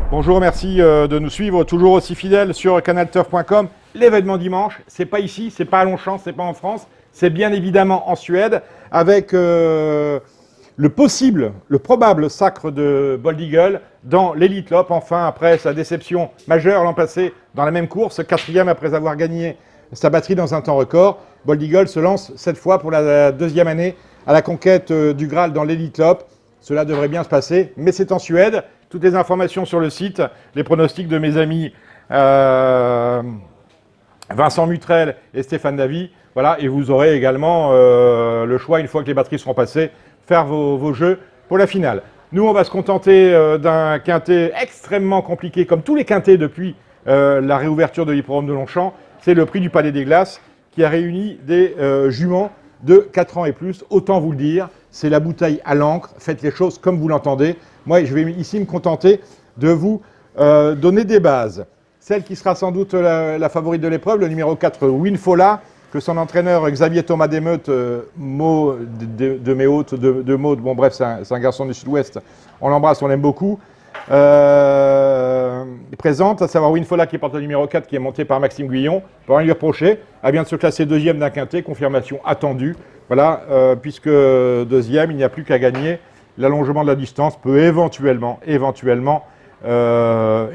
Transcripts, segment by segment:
Bonjour, merci de nous suivre, toujours aussi fidèles sur canalturf.com. L'événement dimanche, c'est pas ici, c'est pas à Longchamp, c'est pas en France, c'est bien évidemment en Suède, avec le probable sacre de Bold Eagle dans l'Elite Lopp. Enfin, après sa déception majeure l'an passé dans la même course, 4e après avoir gagné sa batterie dans un temps record, Bold Eagle se lance cette fois pour la 2e année à la conquête du Graal dans l'Elite Lopp. Cela devrait bien se passer, mais c'est en Suède. Toutes les informations sur le site, les pronostics de mes amis Vincent Mutrel et Stéphane Davy. Voilà, et vous aurez également le choix, une fois que les batteries seront passées, faire vos jeux pour la finale. Nous, on va se contenter d'un quintet extrêmement compliqué, comme tous les quintets depuis la réouverture de l'hippodrome de Longchamp. C'est le prix du Palais des Glaces qui a réuni des juments de 4 ans et plus. Autant vous le dire, c'est la bouteille à l'encre. Faites les choses comme vous l'entendez. Moi, je vais ici me contenter de vous donner des bases. Celle qui sera sans doute la favorite de l'épreuve, le numéro 4, Winfola, que son entraîneur Xavier Thomas Desmeutes, Maud de Méhaute, de Maud, bon bref, c'est un garçon du Sud-Ouest, on l'embrasse, on l'aime beaucoup, présente, à savoir Winfola qui porte le numéro 4, qui est monté par Maxime Guyon, pour rien lui reprocher. Elle vient de se classer 2e d'un quintet, confirmation attendue. Voilà, puisque 2e, il n'y a plus qu'à gagner. L'allongement de la distance peut éventuellement, et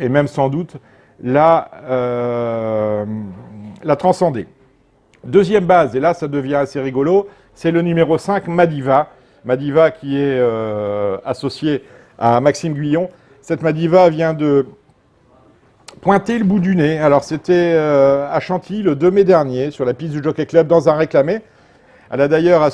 même sans doute, la transcender. Deuxième base, et là ça devient assez rigolo, c'est le numéro 5, Madiva. Madiva qui est associé à Maxime Guyon. Cette Madiva vient de pointer le bout du nez. Alors c'était à Chantilly le 2 mai dernier, sur la piste du Jockey Club, dans un réclamé. Elle a d'ailleurs à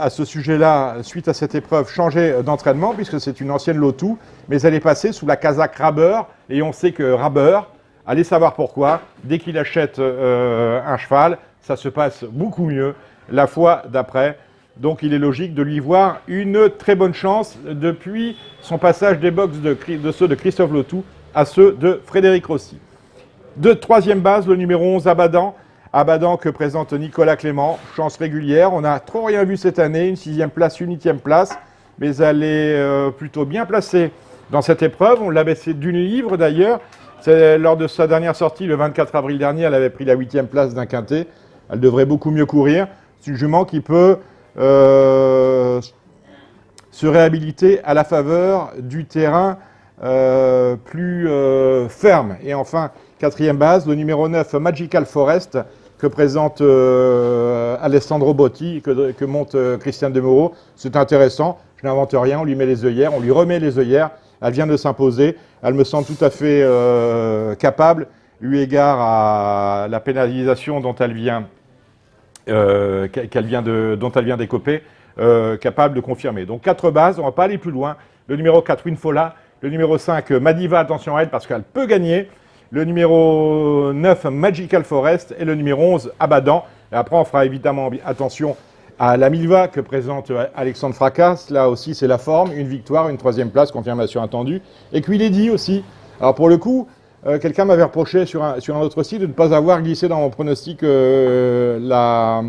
ce sujet-là, suite à cette épreuve, changé d'entraînement, puisque c'est une ancienne Lotou, mais elle est passée sous la casaque Raber, et on sait que Raber, allez savoir pourquoi, dès qu'il achète un cheval, ça se passe beaucoup mieux la fois d'après. Donc il est logique de lui voir une très bonne chance depuis son passage des box de ceux de Christophe Lotou à ceux de Frédéric Rossi. De troisième base, le numéro 11, Abadan. Abadan que présente Nicolas Clément, chance régulière. On n'a trop rien vu cette année, une 6e place, une 8e place, mais elle est plutôt bien placée dans cette épreuve. On l'a baissé d'une livre d'ailleurs. Lors de sa dernière sortie, le 24 avril dernier, elle avait pris la 8e place d'un quintet. Elle devrait beaucoup mieux courir. C'est une jument qui peut se réhabiliter à la faveur du terrain plus ferme. Et enfin, 4e base, le numéro 9, Magical Forest, que présente Alessandro Botti, que monte Christian Demuro. C'est intéressant, je n'invente rien, on lui met les œillères, on lui remet les œillères. Elle vient de s'imposer, elle me semble tout à fait capable, eu égard à la pénalisation dont elle vient d'écoper, capable de confirmer. Donc 4 bases, on ne va pas aller plus loin. Le numéro 4, Winfola, le numéro 5, Madiva, attention à elle parce qu'elle peut gagner. Le numéro 9, Magical Forest, et le numéro 11, Abadan. Et après, on fera évidemment attention à la Milva que présente Alexandre Fracas. Là aussi, c'est la forme, une victoire, une 3e place, confirmation attendue. Et Quiledi aussi. Alors pour le coup, quelqu'un m'avait reproché sur un autre site de ne pas avoir glissé dans mon pronostic la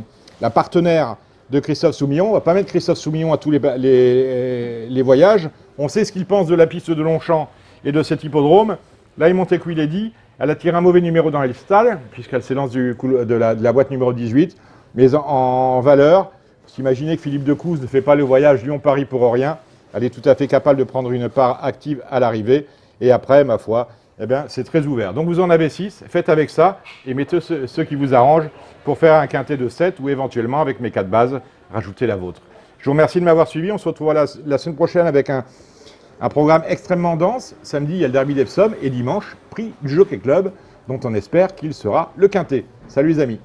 partenaire de Christophe Soumillon. On ne va pas mettre Christophe Soumillon à tous les voyages. On sait ce qu'il pense de la piste de Longchamp et de cet hippodrome. Là, il montait Quiledi. Elle a tiré un mauvais numéro dans les stalles, puisqu'elle s'élance de la boîte numéro 18. Mais en valeur, vous imaginez que Philippe Decouze ne fait pas le voyage Lyon-Paris pour rien. Elle est tout à fait capable de prendre une part active à l'arrivée. Et après, ma foi, eh bien, c'est très ouvert. Donc vous en avez 6, faites avec ça et mettez ceux qui vous arrangent pour faire un quintet de 7 ou éventuellement, avec mes 4 bases, rajoutez la vôtre. Je vous remercie de m'avoir suivi. On se retrouve la semaine prochaine avec un programme extrêmement dense. Samedi, il y a le derby d'Epsom et dimanche, prix du Jockey Club, dont on espère qu'il sera le quintet. Salut les amis.